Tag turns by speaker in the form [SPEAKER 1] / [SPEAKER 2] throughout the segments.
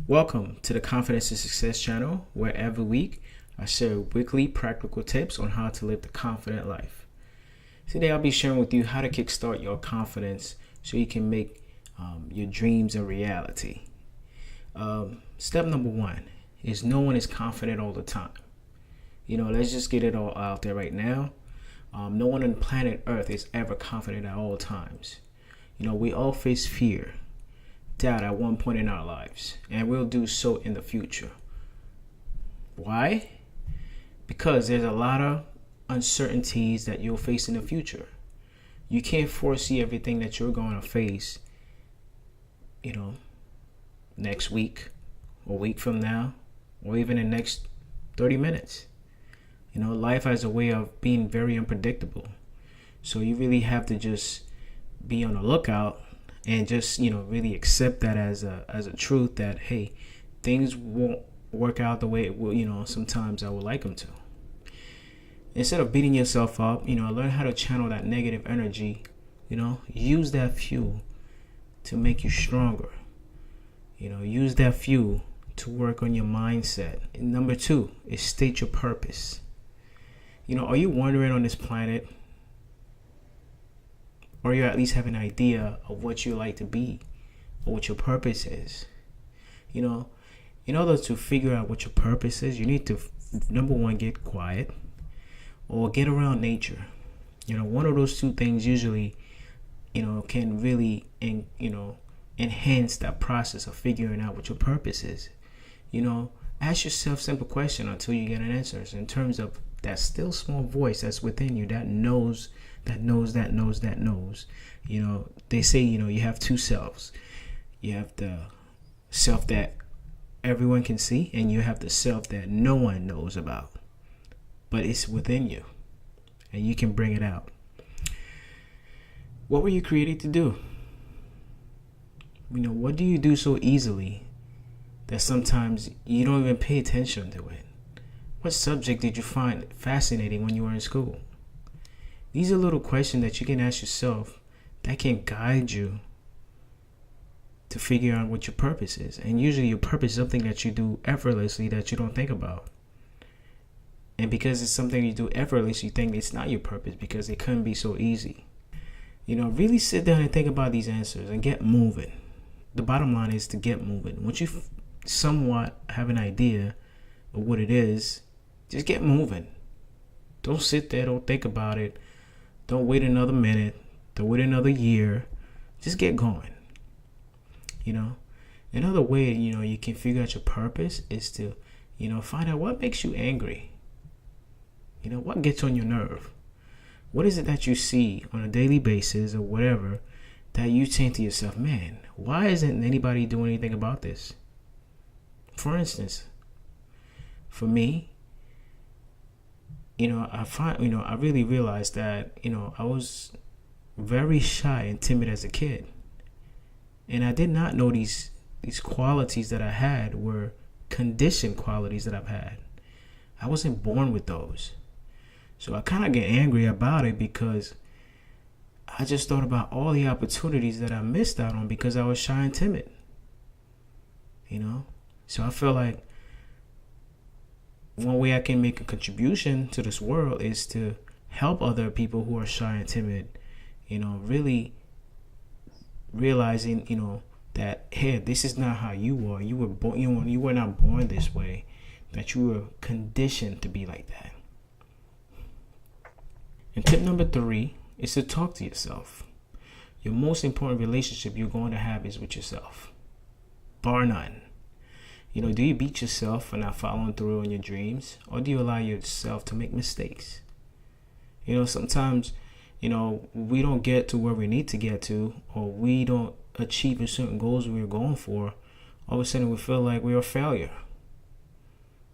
[SPEAKER 1] Welcome to the Confidence and Success channel, where every week I share weekly practical tips on how to live the confident life. Today I'll be sharing with you how to kickstart your confidence so you can make your dreams a reality. Step number one is no one is confident all the time. Let's just get it all out there right now. No one on planet Earth is ever confident at all times. We all face fear, doubt at one point in our lives, and we'll do so in the future. Why? Because there's a lot of uncertainties that you'll face in the future. You can't foresee everything that you're going to face, next week, or a week from now, or even in the next 30 minutes. Life has a way of being very unpredictable. So you really have to just be on the lookout and just, really accept that as a truth that, hey, things won't work out the way it will, sometimes I would like them to. Instead of beating yourself up, learn how to channel that negative energy, use that fuel to make you stronger. Use that fuel to work on your mindset. And number two is state your purpose. Are you wandering on this planet, or you at least have an idea of what you like to be or what your purpose is? In order to figure out what your purpose is, you need to, number one, get quiet or get around nature. One of those two things usually, can really, enhance that process of figuring out what your purpose is. Ask yourself simple questions until you get an answer in terms of that still small voice that's within you that knows. They say, you have two selves. You have the self that everyone can see, and you have the self that no one knows about. But it's within you, and you can bring it out. What were you created to do? What do you do so easily that sometimes you don't even pay attention to it? What subject did you find fascinating when you were in school? These are little questions that you can ask yourself that can guide you to figure out what your purpose is. And usually your purpose is something that you do effortlessly that you don't think about. And because it's something you do effortlessly, you think it's not your purpose because it couldn't be so easy. Really sit down and think about these answers and get moving. The bottom line is to get moving. Once you somewhat have an idea of what it is, just get moving. Don't sit there, don't think about it. Don't wait another minute. Don't wait another year. Just get going. Another way, you can figure out your purpose is to, find out what makes you angry. What gets on your nerve? What is it that you see on a daily basis or whatever that you think to yourself, man, why isn't anybody doing anything about this? For instance, for me, I really realized that, I was very shy and timid as a kid. And I did not know these qualities that I had were conditioned qualities that I've had. I wasn't born with those. So I kind of get angry about it because I just thought about all the opportunities that I missed out on because I was shy and timid. So I feel like one way I can make a contribution to this world is to help other people who are shy and timid, really realizing, that, hey, this is not how you are. You were born, you were not born this way, that you were conditioned to be like that. And tip number 3 is to talk to yourself. Your most important relationship you're going to have is with yourself, bar none. Do you beat yourself for not following through on your dreams, or do you allow yourself to make mistakes? Sometimes, we don't get to where we need to get to, or we don't achieve a certain goals we were going for. All of a sudden we feel like we're a failure.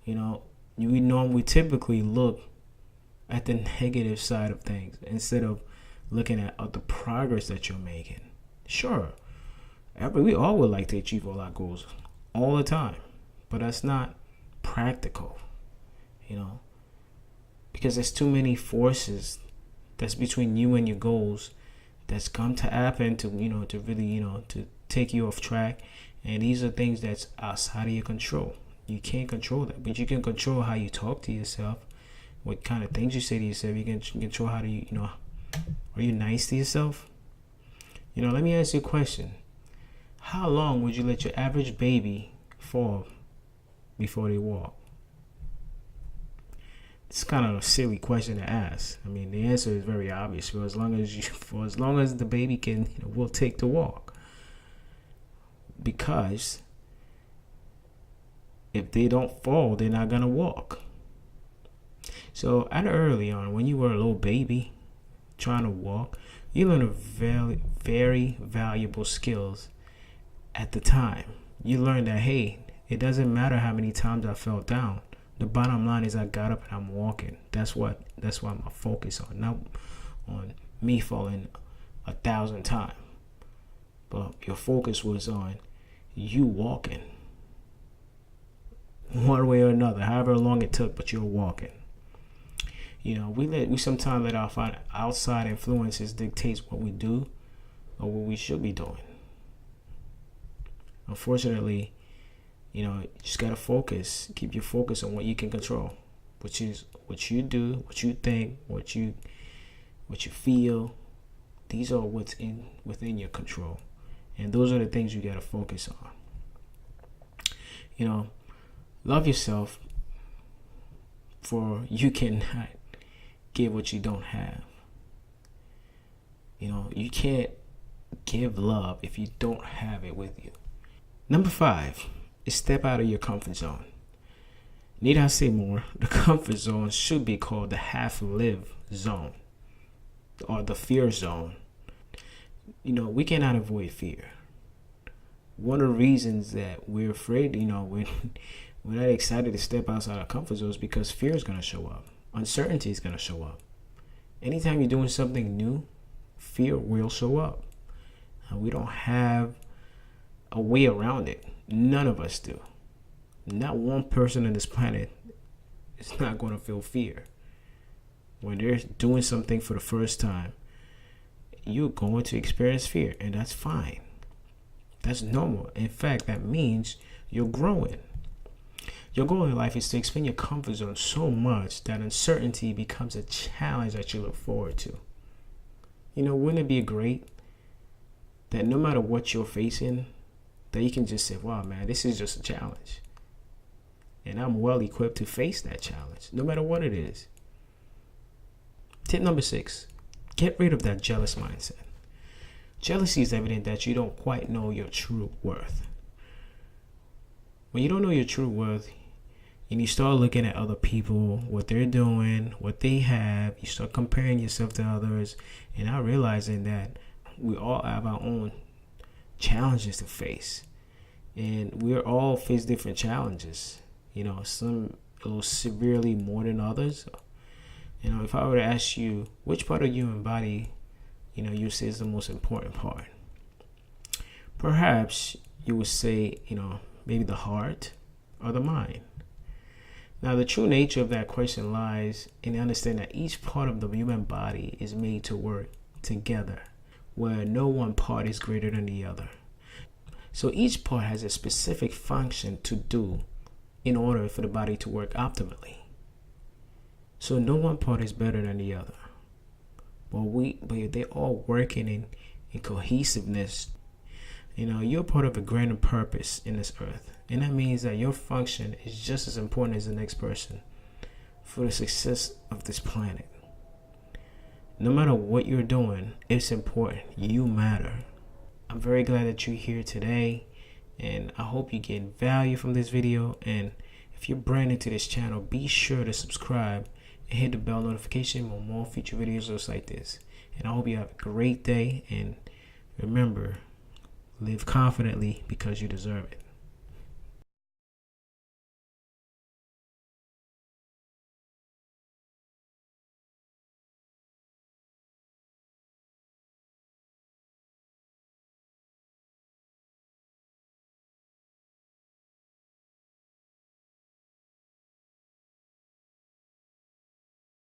[SPEAKER 1] We typically look at the negative side of things instead of looking at the progress that you're making. Sure, we all would like to achieve all our goals all the time, but that's not practical, because there's too many forces that's between you and your goals that's come to happen to, to really, to take you off track And these are things that's outside of your control. You can't control that, but you can control how you talk to yourself, what kind of things you say to yourself. You can control how do you know, are you nice to yourself? Let me ask you a question. How long would you let your average baby fall before they walk? It's kind of a silly question to ask. I mean, the answer is very obvious. For as long as the baby can, will take the walk. Because if they don't fall, they're not gonna walk. So at early on, when you were a little baby trying to walk, you learn a very, very valuable skills. At the time, you learn that, hey, it doesn't matter how many times I fell down. The bottom line is I got up and I'm walking. That's what I'm focused on, not on me falling 1,000 times. But your focus was on you walking. One way or another, however long it took, but you're walking. We sometimes let our outside influences dictate what we do or what we should be doing. Unfortunately, you just gotta focus. Keep your focus on what you can control, which is what you do, what you think, what you feel. These are within your control, and those are the things you gotta focus on. Love yourself, for you cannot give what you don't have. You can't give love if you don't have it with you. Number 5 is step out of your comfort zone. Need I say more? The comfort zone should be called the half-live zone or the fear zone. We cannot avoid fear. One of the reasons that we're afraid, we're not excited to step outside our comfort zone is because fear is going to show up. Uncertainty is going to show up. Anytime you're doing something new, fear will show up. And we don't have a way around it. None of us do. Not one person on this planet is not going to feel fear. When they're doing something for the first time, you're going to experience fear, and that's fine. That's normal. In fact, that means you're growing. Your goal in life is to expand your comfort zone so much that uncertainty becomes a challenge that you look forward to. Wouldn't it be great that no matter what you're facing, that you can just say, wow, man, this is just a challenge. And I'm well equipped to face that challenge, no matter what it is. Tip number 6, get rid of that jealous mindset. Jealousy is evident that you don't quite know your true worth. When you don't know your true worth, and you start looking at other people, what they're doing, what they have, you start comparing yourself to others, and not realizing that we all have our own challenges to face, and we're all face different challenges. Some a little severely more than others. If I were to ask you which part of your body, you say is the most important part, perhaps you would say, maybe the heart or the mind. Now, the true nature of that question lies in understanding that each part of the human body is made to work together, where no one part is greater than the other. So each part has a specific function to do in order for the body to work optimally. So no one part is better than the other. But they're all working in cohesiveness. You're part of a grander purpose in this earth. And that means that your function is just as important as the next person for the success of this planet. No matter what you're doing, it's important. You matter. I'm very glad that you're here today, and I hope you get value from this video. And if you're brand new to this channel, be sure to subscribe and hit the bell notification for more future videos just like this. And I hope you have a great day, and remember, live confidently because you deserve it.